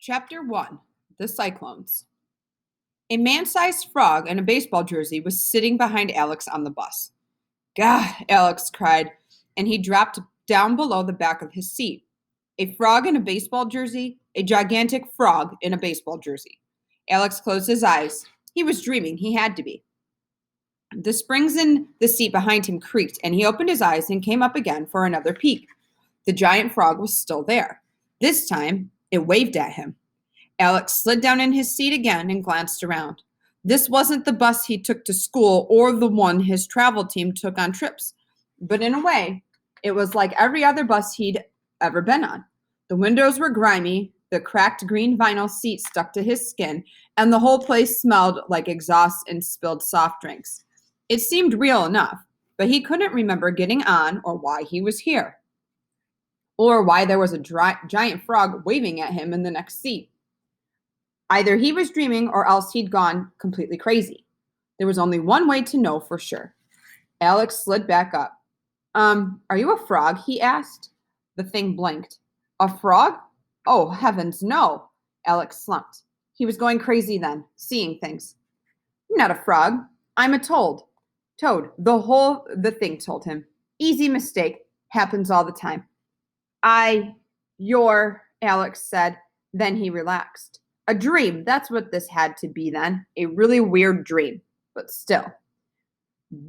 Chapter 1 The Cyclones. A man sized frog in a baseball jersey was sitting behind Alex on the bus. Gah, Alex cried, and he dropped down below the back of his seat. A frog in a baseball jersey? A gigantic frog in a baseball jersey. Alex closed his eyes. He was dreaming. He had to be. The springs in the seat behind him creaked, and he opened his eyes and came up again for another peek. The giant frog was still there. This time, it waved at him. Alex slid down in his seat again and glanced around. This wasn't the bus he took to school or the one his travel team took on trips. But in a way, it was like every other bus he'd ever been on. The windows were grimy, the cracked green vinyl seat stuck to his skin, and the whole place smelled like exhaust and spilled soft drinks. It seemed real enough, but he couldn't remember getting on or why he was here, or why there was a giant frog waving at him in the next seat. Either he was dreaming or else he'd gone completely crazy. There was only one way to know for sure. Alex slid back up. Are you a frog? He asked. The thing blinked. A frog? Oh, heavens, no. Alex slumped. He was going crazy then, seeing things. I'm not a frog. I'm a toad. Toad, the thing told him. Easy mistake. Happens all the time. You're, Alex said. Then he relaxed. A dream. That's what this had to be then. A really weird dream. But still.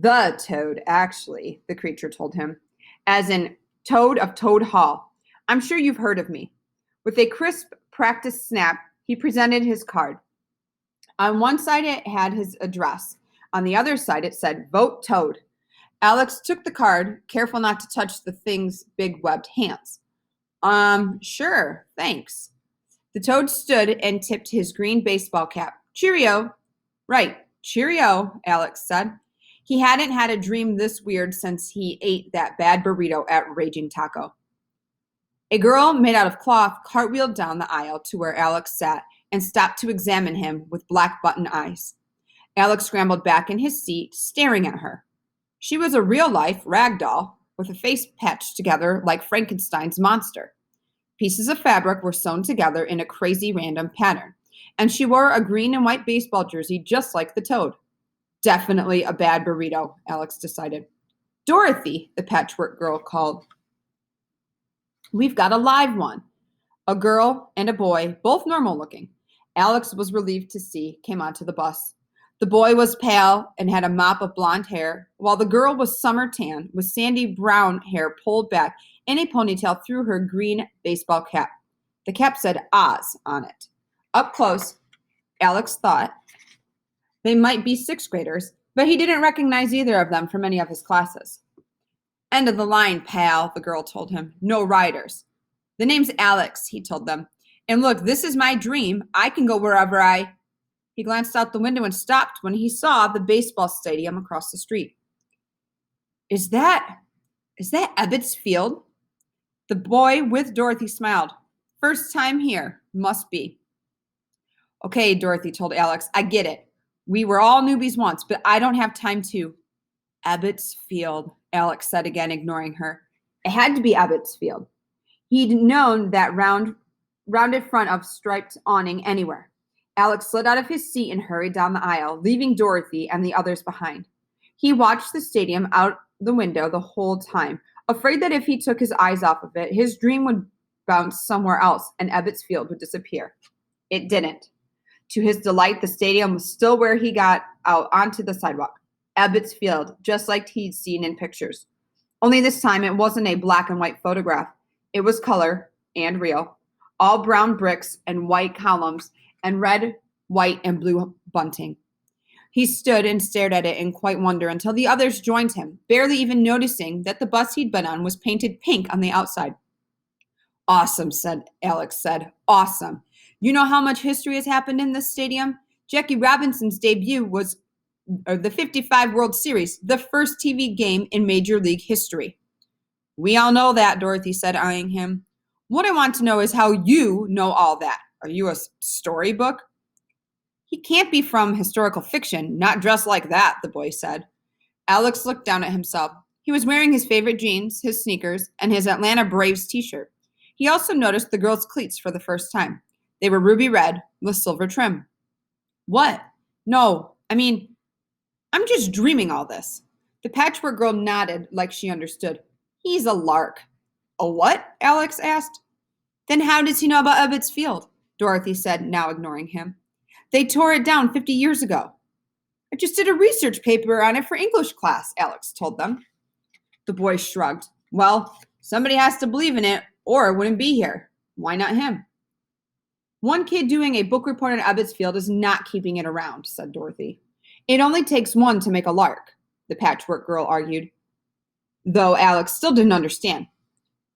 The toad, actually, the creature told him. As in Toad of Toad Hall. I'm sure you've heard of me. With a crisp, practiced snap, he presented his card. On one side it had his address. On the other side it said, Vote Toad. Alex took the card, careful not to touch the thing's big webbed hands. Sure, thanks. The toad stood and tipped his green baseball cap. Cheerio. Right, cheerio, Alex said. He hadn't had a dream this weird since he ate that bad burrito at Raging Taco. A girl made out of cloth cartwheeled down the aisle to where Alex sat and stopped to examine him with black button eyes. Alex scrambled back in his seat, staring at her. She was a real-life rag doll with a face patched together like Frankenstein's monster. Pieces of fabric were sewn together in a crazy random pattern, and she wore a green and white baseball jersey just like the toad. Definitely a bad burrito, Alex decided. Dorothy, the patchwork girl called. We've got a live one. A girl and a boy, both normal looking. Alex was relieved to see came onto the bus. The boy was pale and had a mop of blonde hair, while the girl was summer tan with sandy brown hair pulled back in a ponytail through her green baseball cap. The cap said Oz on it. Up close, Alex thought they might be sixth graders, but he didn't recognize either of them from any of his classes. End of the line, pal, the girl told him. No riders. The name's Alex, he told them. And look, this is my dream. I can go wherever He glanced out the window and stopped when he saw the baseball stadium across the street. Is that Ebbets Field? The boy with Dorothy smiled. First time here. Must be. Okay, Dorothy told Alex. I get it. We were all newbies once, but I don't have time to. Ebbets Field, Alex said again, ignoring her. It had to be Ebbets Field. He'd known that rounded front of striped awning anywhere. Alex slid out of his seat and hurried down the aisle, leaving Dorothy and the others behind. He watched the stadium out the window the whole time, afraid that if he took his eyes off of it, his dream would bounce somewhere else and Ebbets Field would disappear. It didn't. To his delight, the stadium was still where he got out onto the sidewalk. Ebbets Field, just like he'd seen in pictures. Only this time it wasn't a black and white photograph. It was color and real. All brown bricks and white columns and red, white, and blue bunting. He stood and stared at it in quite wonder until the others joined him, barely even noticing that the bus he'd been on was painted pink on the outside. Awesome, Alex said. Awesome. You know how much history has happened in this stadium? Jackie Robinson's debut was the 55 World Series, the first TV game in Major League history. We all know that, Dorothy said, eyeing him. What I want to know is how you know all that. Are you a storybook? He can't be from historical fiction, not dressed like that, the boy said. Alex looked down at himself. He was wearing his favorite jeans, his sneakers, and his Atlanta Braves t-shirt. He also noticed the girl's cleats for the first time. They were ruby red with silver trim. What? No, I'm just dreaming all this. The patchwork girl nodded like she understood. He's a lark. A what? Alex asked. Then how does he know about Ebbets Field? Dorothy said, now ignoring him. They tore it down 50 years ago. I just did a research paper on it for English class, Alex told them. The boy shrugged. Well, somebody has to believe in it, or it wouldn't be here. Why not him? One kid doing a book report on Ebbets Field is not keeping it around, said Dorothy. It only takes one to make a lark, the patchwork girl argued, though Alex still didn't understand.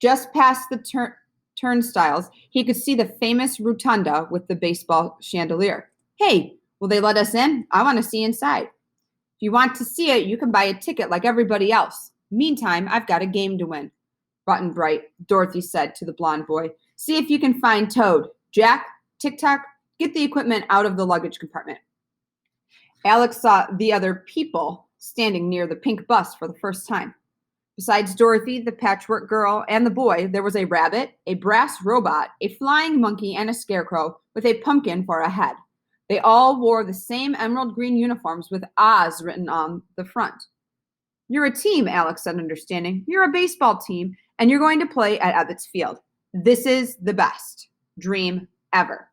Just past the turnstiles, he could see the famous rotunda with the baseball chandelier. Hey, will they let us in? I want to see inside. If you want to see it, you can buy a ticket like everybody else. Meantime, I've got a game to win. Button Bright, Dorothy said to the blonde boy. See if you can find Toad. Jack, Tick-Tock, get the equipment out of the luggage compartment. Alex saw the other people standing near the pink bus for the first time. Besides Dorothy, the patchwork girl, and the boy, there was a rabbit, a brass robot, a flying monkey, and a scarecrow with a pumpkin for a head. They all wore the same emerald green uniforms with Oz written on the front. You're a team, Alex said, understanding. You're a baseball team, and you're going to play at Ebbets Field. This is the best dream ever.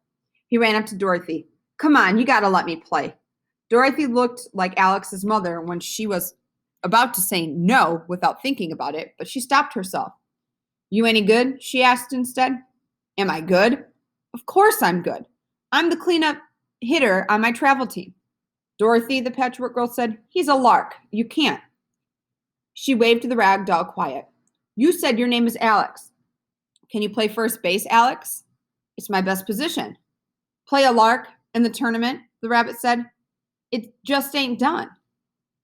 He ran up to Dorothy. Come on, you got to let me play. Dorothy looked like Alex's mother when she was about to say no without thinking about it, but she stopped herself. You any good? She asked instead. Am I good? Of course I'm good. I'm the cleanup hitter on my travel team. Dorothy, the patchwork girl said, he's a lark. You can't. She waved to the rag doll quiet. You said your name is Alex. Can you play first base, Alex? It's my best position. Play a lark in the tournament, the rabbit said. It just ain't done.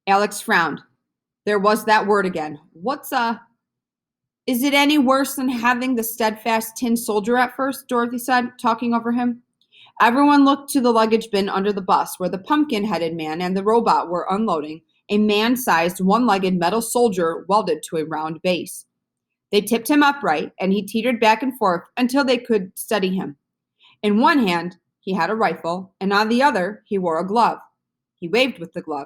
Alex frowned. There was that word again. Is it any worse than having the steadfast tin soldier at first? Dorothy said, talking over him. Everyone looked to the luggage bin under the bus where the pumpkin-headed man and the robot were unloading a man-sized, one-legged metal soldier welded to a round base. They tipped him upright, and he teetered back and forth until they could steady him. In one hand, he had a rifle, and on the other, he wore a glove. He waved with the glove.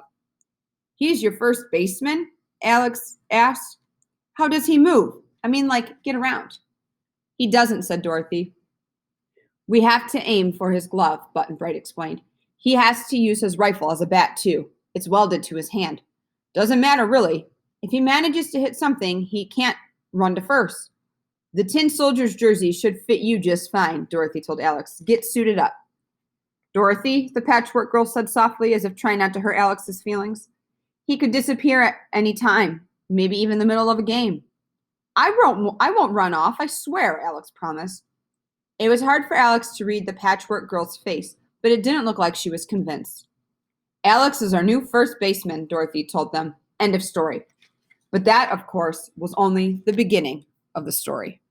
He's your first baseman? Alex asked. How does he move? Get around. He doesn't, said Dorothy. We have to aim for his glove, Button Bright explained. He has to use his rifle as a bat, too. It's welded to his hand. Doesn't matter, really. If he manages to hit something, he can't run to first. The tin soldier's jersey should fit you just fine, Dorothy told Alex. Get suited up. Dorothy, the patchwork girl said softly, as if trying not to hurt Alex's feelings. He could disappear at any time, maybe even the middle of a game. I won't run off, I swear, Alex promised. It was hard for Alex to read the patchwork girl's face, but it didn't look like she was convinced. Alex is our new first baseman, Dorothy told them. End of story. But that, of course, was only the beginning of the story.